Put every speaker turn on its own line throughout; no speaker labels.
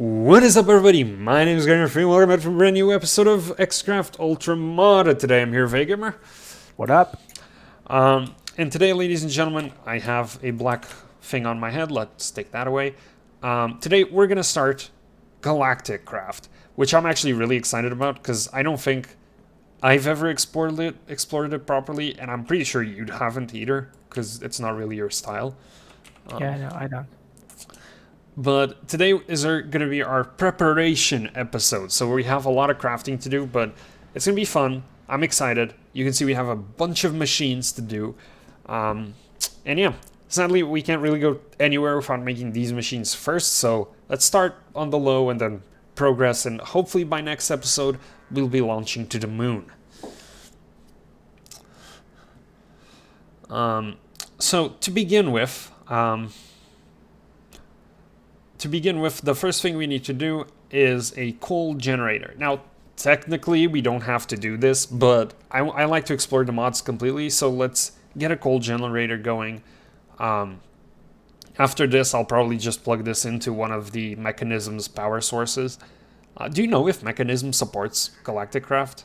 What is up, everybody? My name is Gardner Free. Welcome back to a brand new episode of XCraft Ultra Modded. Today I'm here, Vegamer.
What up?
And today, ladies and gentlemen, I have a black thing on my head. Let's take that away. Today we're gonna start GalaticCraft, which I'm actually really excited about because I don't think I've ever explored it properly, and I'm pretty sure you haven't either because it's not really your style.
Yeah, no, I don't.
But today is going to be our preparation episode. So we have a lot of crafting to do, but it's going to be fun. I'm excited. You can see we have a bunch of machines to do. And yeah, sadly, we can't really go anywhere without making these machines first. So let's start on the low and then progress. And hopefully by next episode, we'll be launching to the moon. So to begin with... the first thing we need to do is a coal generator. Now, technically, we don't have to do this, but I like to explore the mods completely, so let's get a coal generator going. After this, I'll probably just plug this into one of the mechanism's power sources. Do you know if mechanism supports GalaticCraft?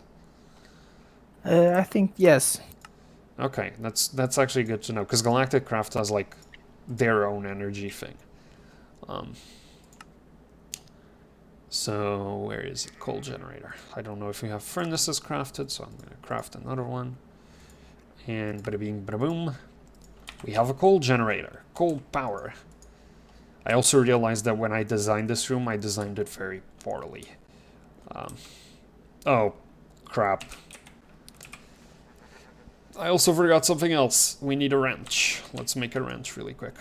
I think yes.
Okay, that's actually good to know, because GalaticCraft has, like, their own energy thing. So where is it? Coal generator. I don't know if we have furnaces crafted, so I'm going to craft another one. And bada bing, bada boom. We have a coal generator. Coal power. I also realized that when I designed this room, I designed it very poorly. Oh, crap. I also forgot something else. We need a wrench. Let's make a wrench really quick.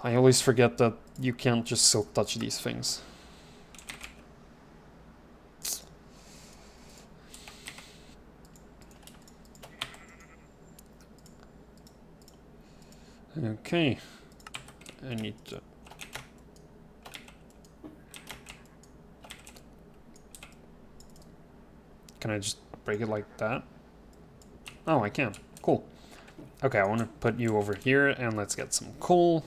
I always forget that you can't just silk touch these things. Okay. I need to... Can I just break it like that? Oh, I can. Cool. Okay, I want to put you over here and let's get some coal.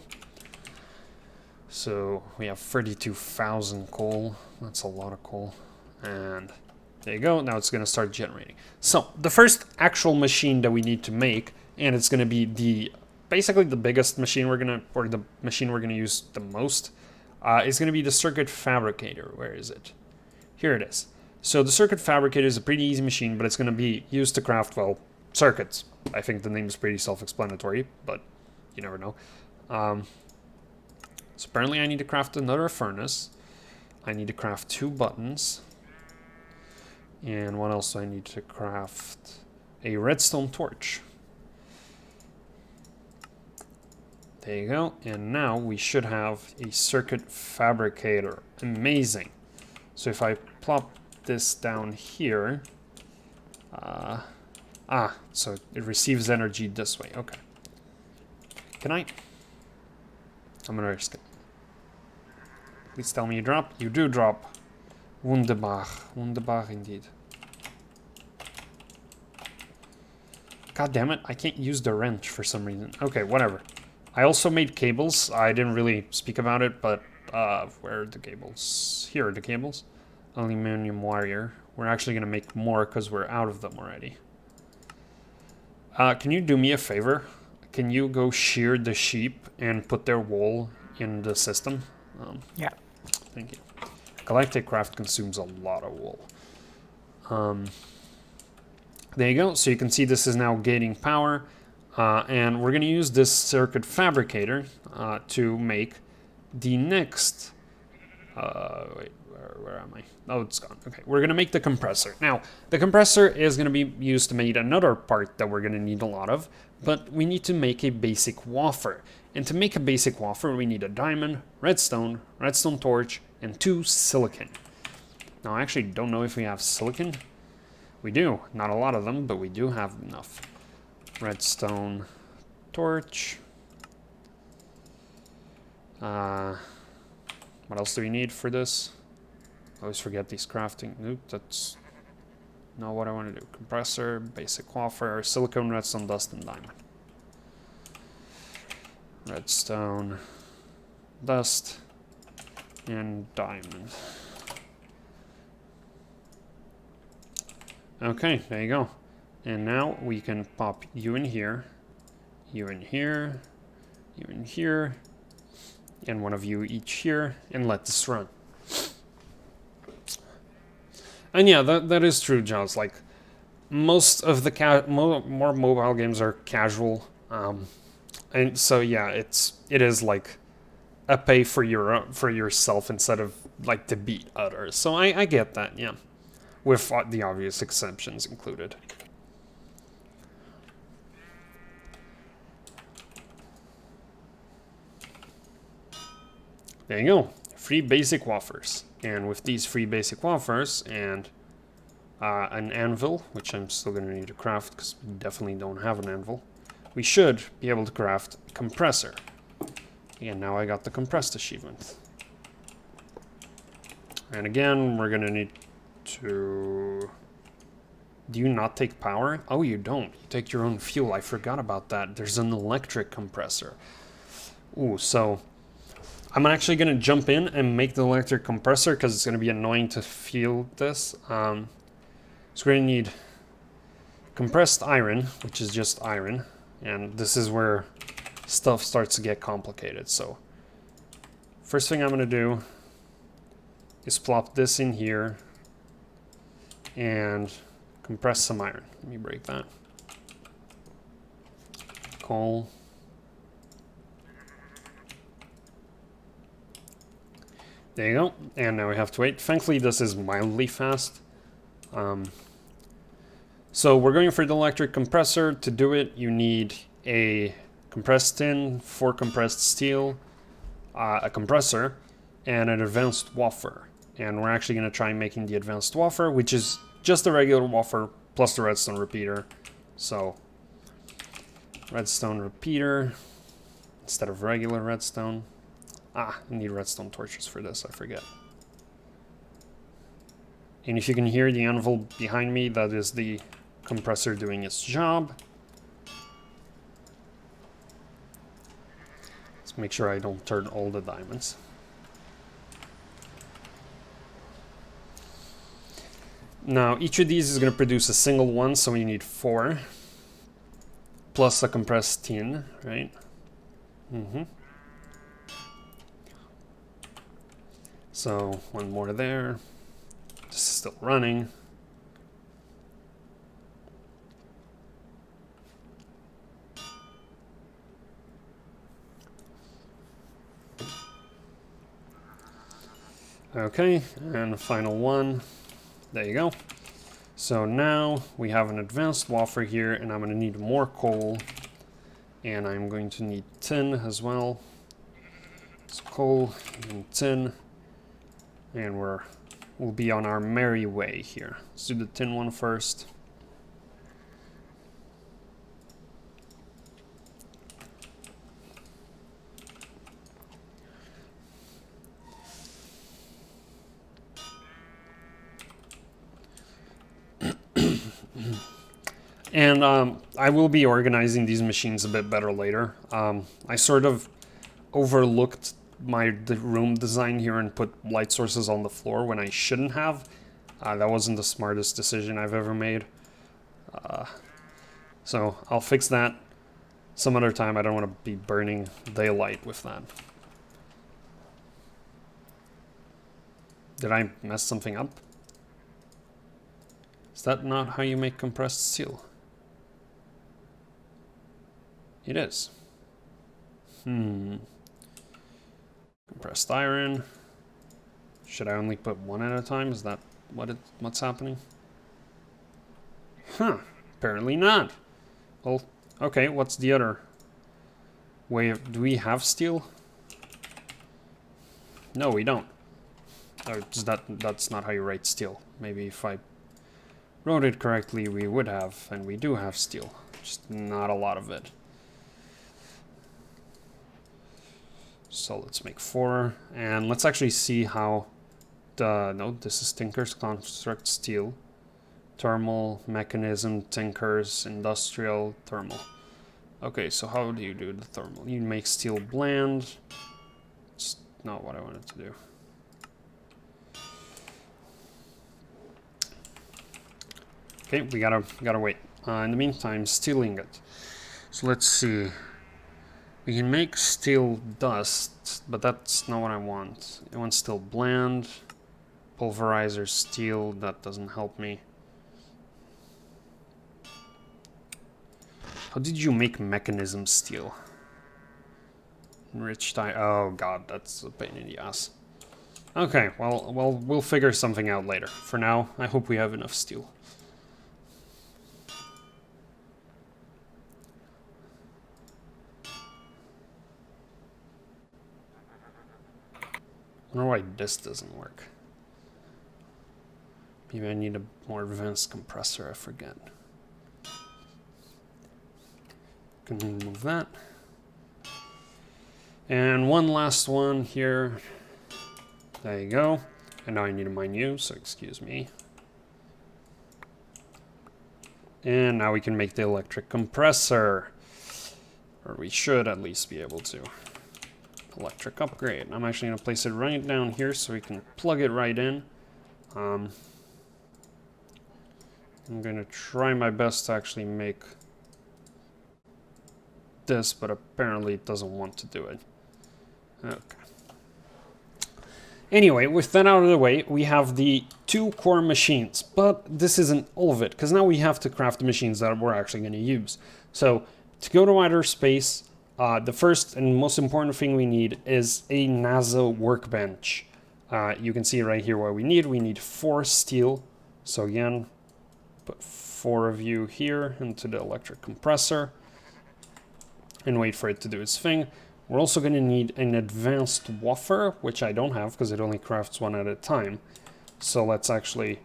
So we have 32,000 coal. That's a lot of coal. And there you go. Now it's going to start generating. So the first actual machine that we need to make, and it's going to be basically the biggest machine the machine we're going to use the most, is going to be the circuit fabricator. Where is it? Here it is. So the circuit fabricator is a pretty easy machine, but it's going to be used to craft, well, circuits. I think the name is pretty self-explanatory, but you never know. So apparently I need to craft another furnace. I need to craft 2 buttons. And what else do I need to craft? A redstone torch. There you go. And now we should have a circuit fabricator. Amazing. So if I plop this down here... so it receives energy this way. Okay. Can I... I'm gonna risk it. Please tell me you drop. You do drop. Wunderbar. Wunderbar indeed. God damn it, I can't use the wrench for some reason. Okay, whatever. I also made cables. I didn't really speak about it, but where are the cables? Here are the cables. Aluminum wire. We're actually gonna make more because we're out of them already. Can you do me a favor? Can you go shear the sheep and put their wool in the system?
Yeah.
Thank you. GalaticCraft consumes a lot of wool. There you go. So you can see this is now gaining power. And we're going to use this circuit fabricator to make the next... wait, where am I? Oh, it's gone. Okay, we're going to make the compressor. Now, the compressor is going to be used to make another part that we're going to need a lot of, but we need to make a basic wafer. And to make a basic wafer, we need a diamond, redstone torch, and 2 silicon. Now, I actually don't know if we have silicon. We do. Not a lot of them, but we do have enough. Redstone torch. What else do we need for this? I always forget these crafting. Nope, that's not what I want to do. Compressor, basic wafer, silicone, redstone, dust, and diamond. Redstone, dust, and diamond. Okay, there you go. And now we can pop you in here, you in here, you in here, and one of you each here, and let this run. And yeah, that is true, Jones. Like, most of the more mobile games are casual, and so yeah, it is like a pay for yourself instead of like to beat others. So I get that, yeah, with the obvious exceptions included. There you go, free basic wafers. And with these free basic wafers and an anvil, which I'm still going to need to craft because we definitely don't have an anvil, we should be able to craft a compressor. And now I got the compressed achievement. And again, we're going to need to... Do you not take power? Oh, you don't. You take your own fuel. I forgot about that. There's an electric compressor. Ooh, so I'm actually going to jump in and make the electric compressor because it's going to be annoying to feel this. So we're going to need compressed iron, which is just iron. And this is where stuff starts to get complicated. So first thing I'm going to do is plop this in here and compress some iron. Let me break that. Coal. There you go. And now we have to wait. Thankfully, this is mildly fast. So we're going for the electric compressor. To do it, you need a compressed tin, 4 compressed steel, a compressor, and an advanced wafer. And we're actually going to try making the advanced wafer, which is just a regular wafer plus the redstone repeater. So redstone repeater instead of regular redstone. I need redstone torches for this, I forget. And if you can hear the anvil behind me, that is the compressor doing its job. Let's make sure I don't turn all the diamonds. Now, each of these is going to produce a single one, so we need 4. Plus a compressed tin, right? So, one more there. This is still running. Okay, and the final one. There you go. So now we have an advanced wafer here, and I'm going to need more coal. And I'm going to need tin as well. So coal and tin. And we'll be on our merry way here. Let's do the tin one first. And I will be organizing these machines a bit better later. I sort of overlooked the room design here and put light sources on the floor when I shouldn't have. That wasn't the smartest decision I've ever made. So I'll fix that some other time. I don't want to be burning daylight with that. Did I mess something up? Is that not how you make compressed steel? It is. Compressed iron. Should I only put one at a time? Is that what's happening? Huh. Apparently not. Well, okay, what's the other way of... Do we have steel? No, we don't. Or that's not how you write steel. Maybe if I wrote it correctly, we would have, and we do have steel. Just not a lot of it. So let's make 4, and let's actually see how no, this is Tinker's Construct Steel. Thermal, Mechanism, Tinker's, Industrial, Thermal. Okay, so how do you do the thermal? You make steel bland. It's not what I wanted to do. Okay, we gotta wait. In the meantime, steel ingot. So let's see. We can make steel dust, but that's not what I want. I want steel bland. Pulverizer steel, that doesn't help me. How did you make mechanism steel? Enriched iron. Oh god, that's a pain in the ass. Okay, well, we'll figure something out later. For now, I hope we have enough steel. I don't know why this doesn't work. Maybe I need a more advanced compressor, I forget. Can remove that. And one last one here. There you go. And now I need to mine you, so excuse me. And now we can make the electric compressor. Or we should at least be able to. Electric upgrade. I'm actually going to place it right down here so we can plug it right in. I'm going to try my best to actually make this, but apparently it doesn't want to do it. Okay. Anyway, with that out of the way, we have the 2 core machines, but this isn't all of it, because now we have to craft the machines that we're actually going to use. So, to go to outer space, the first and most important thing we need is a NASA workbench. You can see right here what we need. We need 4 steel. So again, put 4 of you here into the electric compressor and wait for it to do its thing. We're also going to need an advanced waffer, which I don't have because it only crafts 1 at a time. So let's actually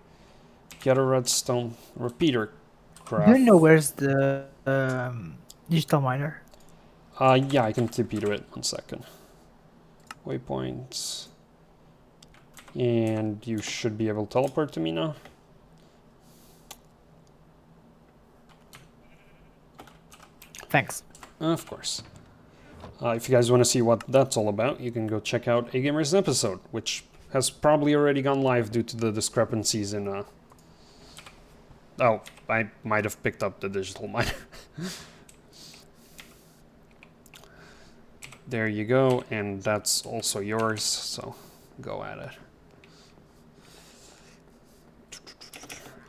get a redstone repeater craft.
Do you know where's the digital miner?
Yeah, I can TP to it. 1 second. Waypoints. And you should be able to teleport to me now.
Thanks.
Of course. If you guys want to see what that's all about, you can go check out A Gamer's episode, which has probably already gone live due to the discrepancies in... Oh, I might have picked up the digital miner. There you go, and that's also yours, so go at it.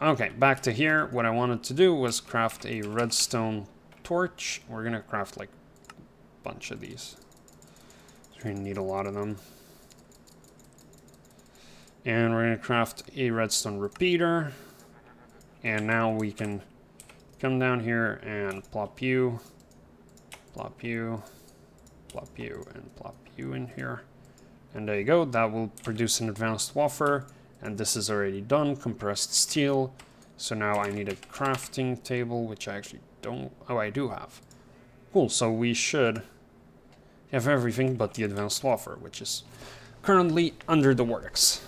Okay, back to here. What I wanted to do was craft a redstone torch. We're gonna craft like a bunch of these. We're gonna need a lot of them. And we're gonna craft a redstone repeater. And now we can come down here and plop you, plop you, plop you, and plop you in here. And there you go. That will produce an advanced wafer. And this is already done, compressed steel. So now I need a crafting table, which I actually don't... Oh, I do have. Cool, so we should have everything but the advanced wafer, which is currently under the works.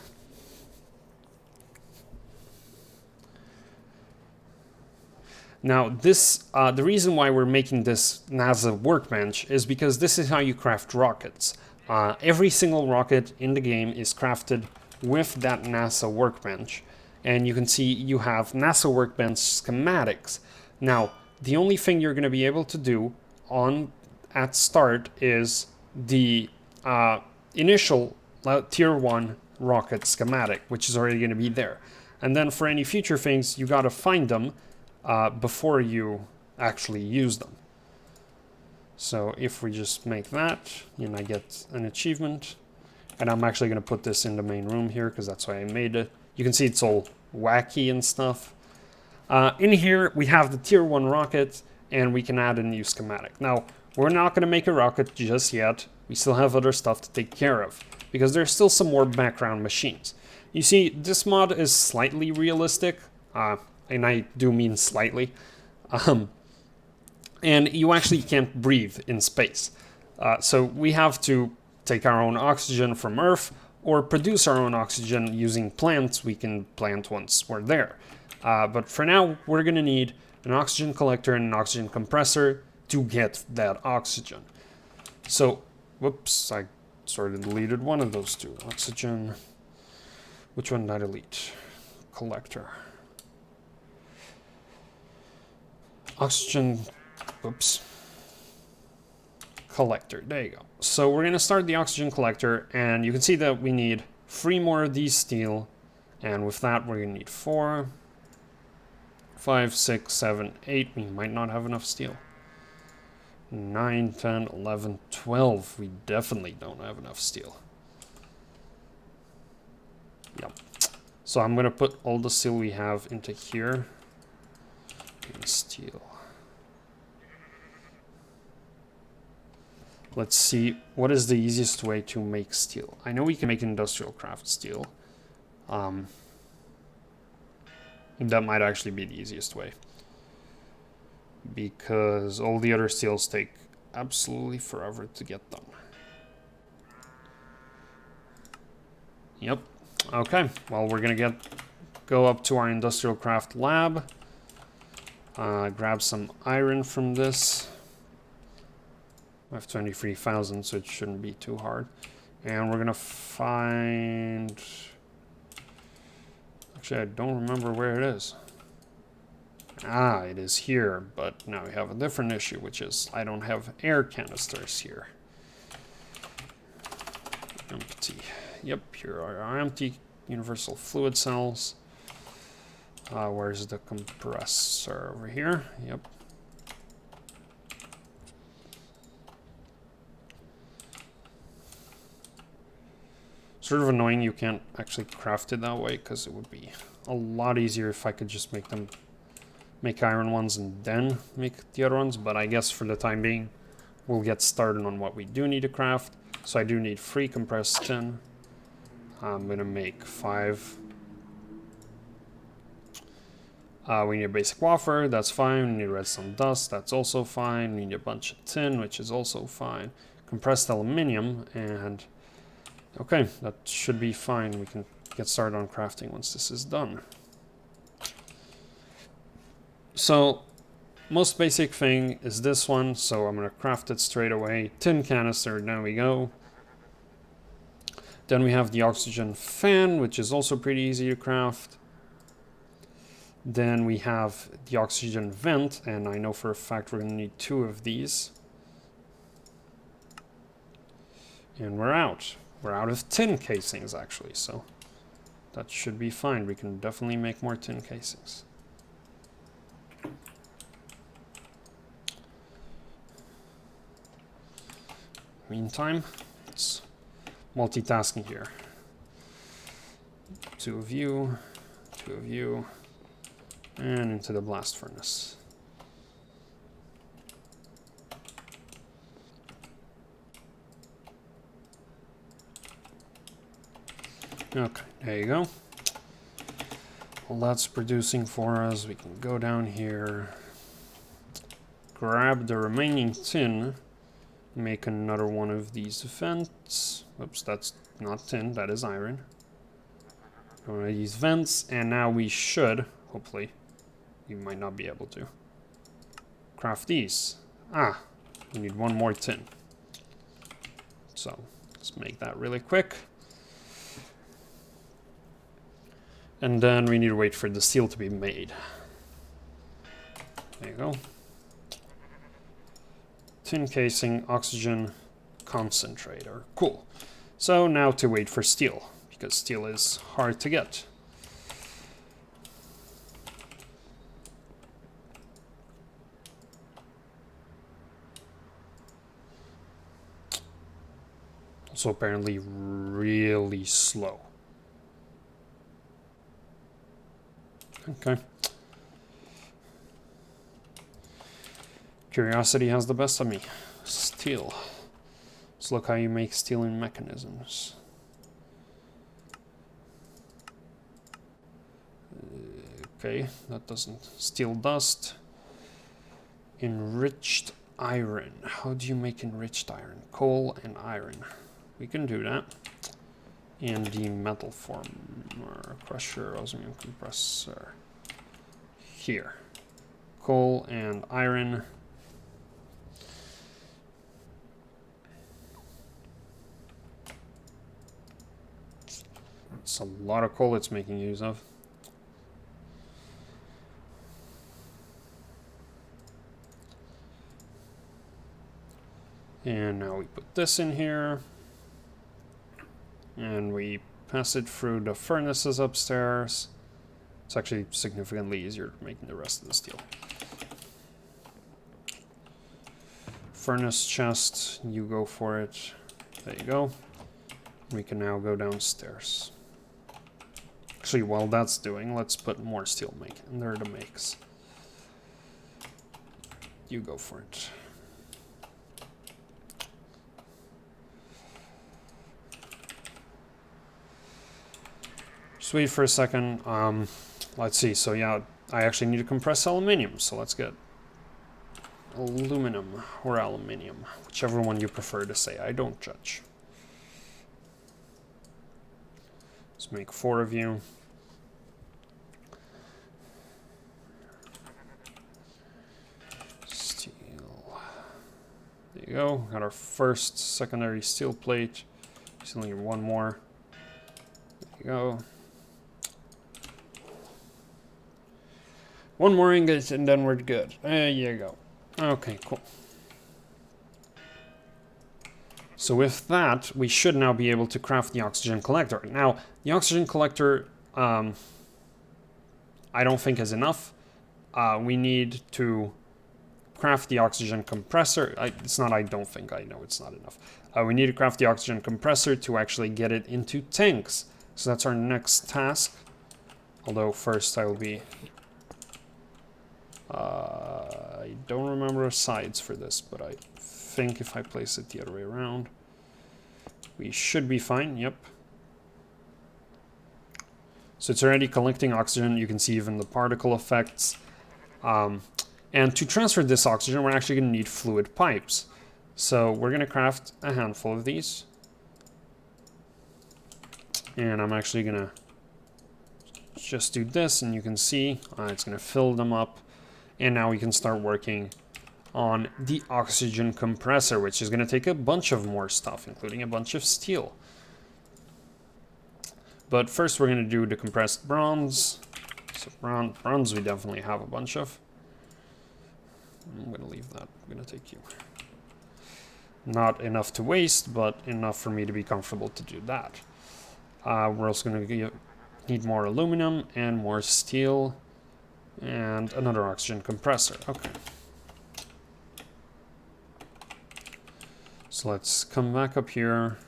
Now, this, the reason why we're making this NASA workbench is because this is how you craft rockets. Every single rocket in the game is crafted with that NASA workbench. And you can see you have NASA workbench schematics. Now, the only thing you're going to be able to do at start is the initial tier 1 rocket schematic, which is already going to be there. And then for any future things, you got to find them before you actually use them. So if we just make that, and I get an achievement, and I'm actually going to put this in the main room here because that's why I made it. You can see it's all wacky and stuff. In here, we have the tier 1 rocket, and we can add a new schematic. Now, we're not going to make a rocket just yet. We still have other stuff to take care of, because there's still some more background machines. You see, this mod is slightly realistic, and I do mean slightly. And you actually can't breathe in space. So we have to take our own oxygen from Earth, or produce our own oxygen using plants we can plant once we're there. But for now, we're going to need an oxygen collector and an oxygen compressor to get that oxygen. So, whoops, I sort of deleted one of those two. Oxygen, which one did I delete? Collector. Oxygen, oops, collector, there you go. So we're gonna start the oxygen collector, and you can see that we need 3 more of these steel, and with that we're gonna need 4, 5, 6, 7, 8, we might not have enough steel. 9, 10, 11, 12, we definitely don't have enough steel. Yep. So I'm gonna put all the steel we have into here. And steel. Let's see, what is the easiest way to make steel? I know we can make industrial craft steel. That might actually be the easiest way. Because all the other steels take absolutely forever to get done. Yep. Okay, well, we're gonna go up to our industrial craft lab. Grab some iron from this. I have 23,000, so it shouldn't be too hard. And we're gonna find... Actually, I don't remember where it is. Ah, it is here, but now we have a different issue, which is I don't have air canisters here. Empty. Yep, here are our empty universal fluid cells. Where's the compressor? Over here. Yep. Sort of annoying you can't actually craft it that way, because it would be a lot easier if I could just make iron ones and then make the other ones, but I guess for the time being we'll get started on what we do need to craft. So I do need 3 compressed tin. I'm gonna make 5. We need a basic wafer, that's fine. We need redstone dust, that's also fine. We need a bunch of tin, which is also fine. Compressed aluminium, and okay, that should be fine. We can get started on crafting once this is done. So, most basic thing is this one, so I'm gonna craft it straight away. Tin canister, there we go. Then we have the oxygen fan, which is also pretty easy to craft. Then we have the oxygen vent, and I know for a fact we're gonna need 2 of these. And we're out. We're out of tin casings, actually, so that should be fine. We can definitely make more tin casings. Meantime, it's multitasking here. 2 of you, 2 of you, and into the blast furnace. Okay, there you go. Well, that's producing for us. We can go down here, grab the remaining tin, make another one of these vents. Oops, that's not tin, that is iron. One of these vents, and now we should, hopefully, you might not be able to, craft these. Ah, we need 1 more tin. So, let's make that really quick. And then we need to wait for the steel to be made. There you go. Tin casing, oxygen, concentrator. Cool. So now to wait for steel, because steel is hard to get. Also apparently really slow. Okay. Curiosity has the best of me. Steel. Let's look how you make steel in mechanisms. Okay, that doesn't. Steel dust. Enriched iron. How do you make enriched iron? Coal and iron. We can do that. And the metal former, crusher, osmium compressor. Here. Coal and iron. It's a lot of coal it's making use of. And now we put this in here. And we pass it through the furnaces upstairs. It's actually significantly easier making the rest of the steel. Furnace chest, you go for it. There you go. We can now go downstairs. Actually, while that's doing, let's put more steel making. And there are the makes. You go for it. Just wait for a second. Let's see. So yeah, I actually need to compress aluminium. So let's get aluminum or aluminium, whichever one you prefer to say. I don't judge. Let's make 4 of you. Steel. There you go. Got our first secondary steel plate. Still need 1 more. There you go. 1 more ingot and then we're good. There you go. Okay, cool. So with that, we should now be able to craft the oxygen collector. Now, the oxygen collector, I don't think is enough. We need to craft the oxygen compressor. It's not I don't think, I know it's not enough. We need to craft the oxygen compressor to actually get it into tanks. So that's our next task. Although first I will be... I don't remember the sides for this, but I think if I place it the other way around, we should be fine. Yep. So it's already collecting oxygen. You can see even the particle effects. And to transfer this oxygen, we're actually going to need fluid pipes. So we're going to craft a handful of these. And I'm actually going to just do this, and you can see it's going to fill them up. And now we can start working on the oxygen compressor, which is going to take a bunch of more stuff, including a bunch of steel. But first we're going to do the compressed bronze. So bronze we definitely have a bunch of. I'm going to leave that. I'm going to take you. Not enough to waste, but enough for me to be comfortable to do that. We're also going to need more aluminum and more steel. And another oxygen compressor. Okay. So let's come back up here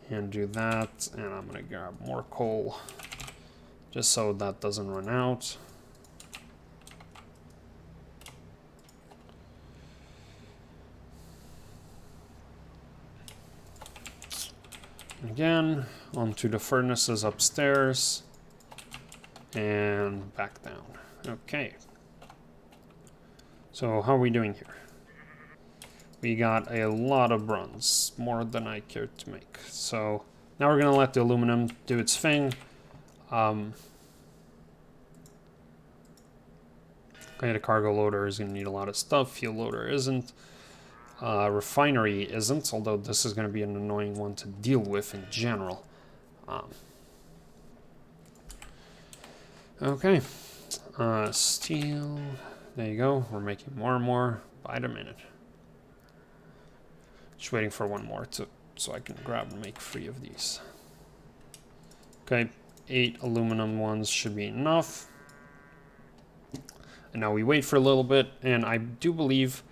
and do that. And I'm going to grab more coal just so that doesn't run out. Again, onto the furnaces upstairs. And back down. Okay. So how are we doing here? We got a lot of bronze, more than I cared to make. So now we're going to let the aluminum do its thing. Okay, the cargo loader is going to need a lot of stuff. Fuel loader isn't. Refinery isn't, although this is going to be an annoying one to deal with in general. Okay, steel, there you go. We're making more and more by the minute. Just waiting for 1 more so I can grab and make 3 of these. Okay, 8 aluminum ones should be enough. And now we wait for a little bit, and I do believe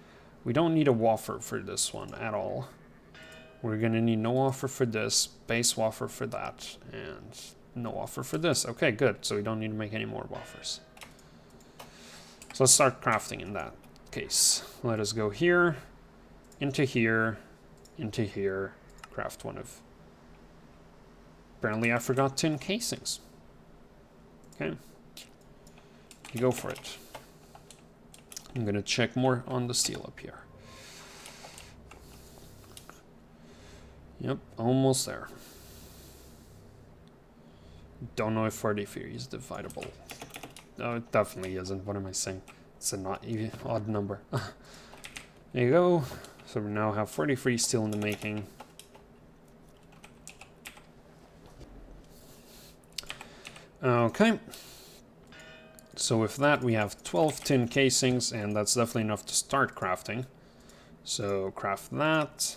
we don't need a wafer for this one at all. We're gonna need no wafer for this, base wafer for that, and no wafer for this. Okay, good. So we don't need to make any more wafers. So let's start crafting in that case. Let us go here, into here, into here, craft 1 of... Apparently I forgot tin casings. Okay. You go for it. I'm gonna check more on the steel up here. Yep, almost there. Don't know if 43 is dividable. No, it definitely isn't. What am I saying? It's a not even odd number. There you go. So we now have 43 steel in the making. Okay. So with that we have 12 tin casings, and that's definitely enough to start crafting. So craft that.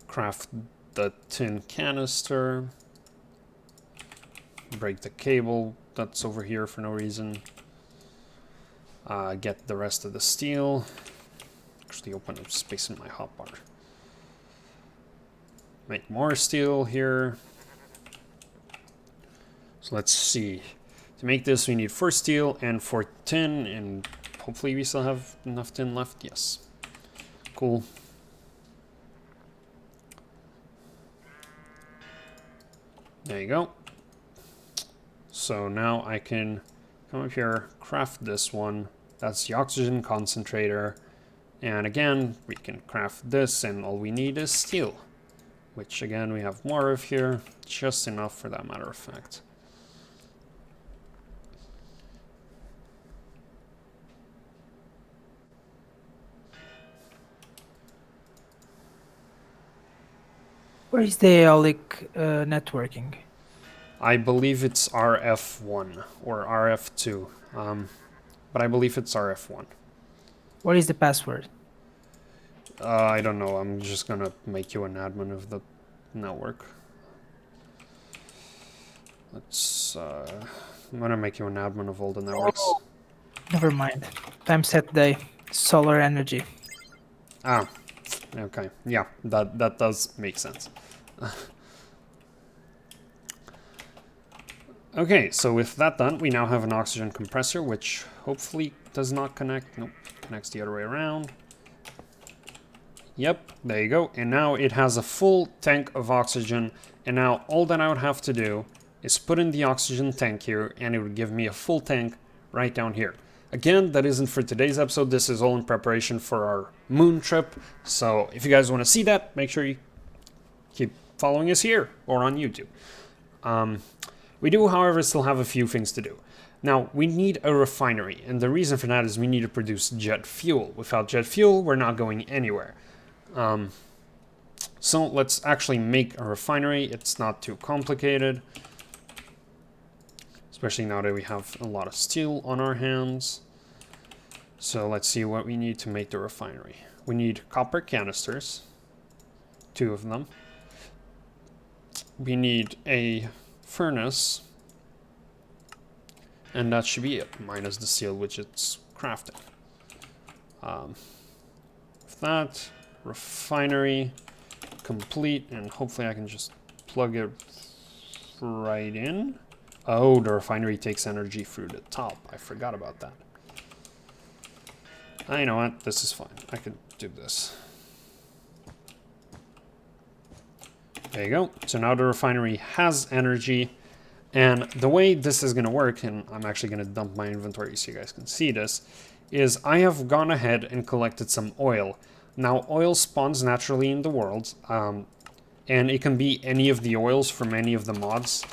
Craft the tin canister. Break the cable that's over here for no reason. Get the rest of the steel. Actually open up space in my hotbar. Make more steel here. So let's see. To make this we need 4 steel and 4 tin, and hopefully we still have enough tin left. Yes. Cool. There you go. So now I can come up here, craft this one. That's the oxygen concentrator. And again, we can craft this, and all we need is steel. Which again, we have more of here. Just enough for that matter of fact.
Where is the aeolic networking?
I believe it's RF1 or RF2. But I believe it's RF1.
What is the password?
I don't know. I'm just gonna make you an admin of the network. I'm gonna make you an admin of all the networks.
Oh, never mind. Time set day. Solar energy.
Ah, okay. Yeah, that does make sense. Okay, so with that done, we now have an oxygen compressor, which hopefully does not connect. Nope, connects the other way around. Yep, there you go. And now it has a full tank of oxygen. And now all that I would have to do is put in the oxygen tank here, and it would give me a full tank right down here. Again, that isn't for today's episode. This is all in preparation for our moon trip. So if you guys want to see that, make sure you keep following us here or on YouTube. We do, however, still have a few things to do. Now, we need a refinery, and the reason for that is we need to produce jet fuel. Without jet fuel, we're not going anywhere. So let's actually make a refinery. It's not too complicated, especially now that we have a lot of steel on our hands. So let's see what we need to make the refinery. We need copper canisters, 2 of them. We need a furnace, and that should be it, minus the steel which it's crafting. With that, refinery complete, and hopefully I can just plug it right in. Oh, the refinery takes energy through the top. I forgot about that. You know what? This is fine. I can do this. There you go. So now the refinery has energy. And the way this is going to work, and I'm actually going to dump my inventory so you guys can see this, is I have gone ahead and collected some oil. Now, oil spawns naturally in the world, and it can be any of the oils from any of the mods.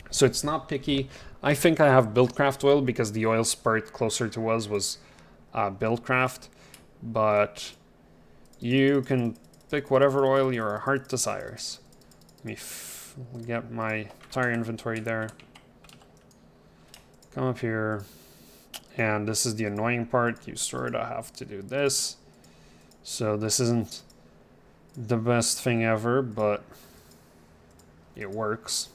So it's not picky. I think I have BuildCraft oil because the oil spurt closer to us was BuildCraft, but you can pick whatever oil your heart desires. Let me get my entire inventory there. Come up here, and this is the annoying part. You sort of have to do this. So this isn't the best thing ever, but it works.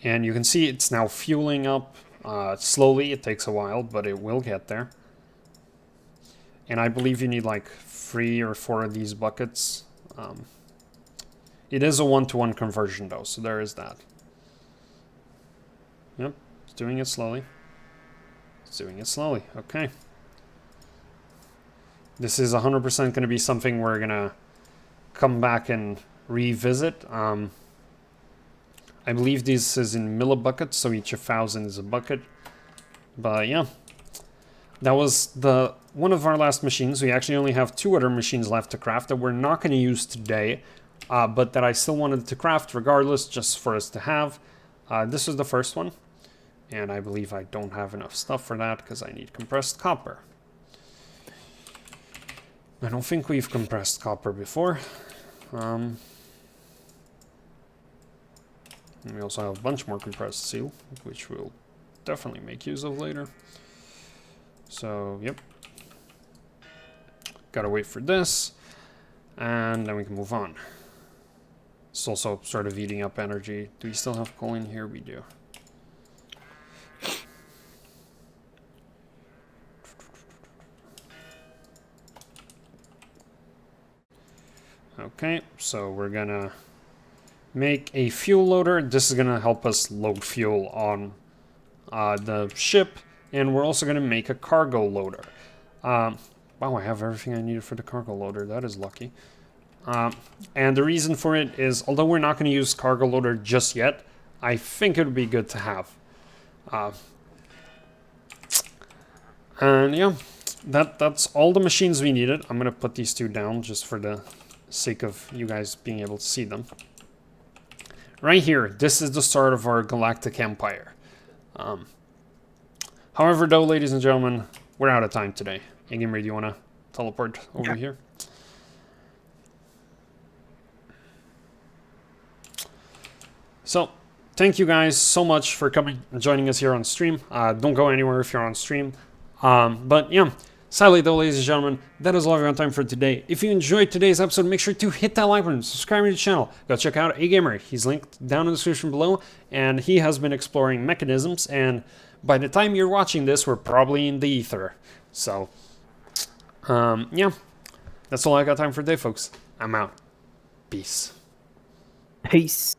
And you can see it's now fueling up slowly. It takes a while, but it will get there. And I believe you need like 3 or 4 of these buckets. It is a 1-to-1 conversion though, so there is that. Yep, it's doing it slowly. It's doing it slowly, okay. This is 100% going to be something we're going to come back and revisit. I believe this is in millibuckets, so each 1,000 is a bucket. But yeah, that was one of our last machines. We actually only have 2 other machines left to craft that we're not going to use today, but that I still wanted to craft regardless, just for us to have. This was the first one, and I believe I don't have enough stuff for that because I need compressed copper. I don't think we've compressed copper before. And we also have a bunch more compressed steel, which we'll definitely make use of later. So, yep. Gotta wait for this, and then we can move on. It's also sort of eating up energy. Do we still have coal in here? We do. Okay, so we're gonna make a fuel loader. This is gonna help us load fuel on the ship, and we're also gonna make a cargo loader. Wow, I have everything I needed for the cargo loader. That is lucky. And the reason for it is, although we're not gonna use cargo loader just yet, I think it would be good to have. And yeah, that's all the machines we needed. I'm gonna put these two down just for the sake of you guys being able to see them. Right here, this is the start of our galactic empire. However, though, ladies and gentlemen, we're out of time today. Hey, Gamer, do you want to teleport over here? So, thank you guys so much for coming and joining us here on stream. Don't go anywhere if you're on stream. But yeah, sadly though, ladies and gentlemen, that is all we have time for today. If you enjoyed today's episode, make sure to hit that like button, subscribe to the channel. Go check out A Gamer. He's linked down in the description below, and he has been exploring mechanisms, and by the time you're watching this, we're probably in the ether. So, yeah, that's all I got time for today, folks. I'm out. Peace.
Peace.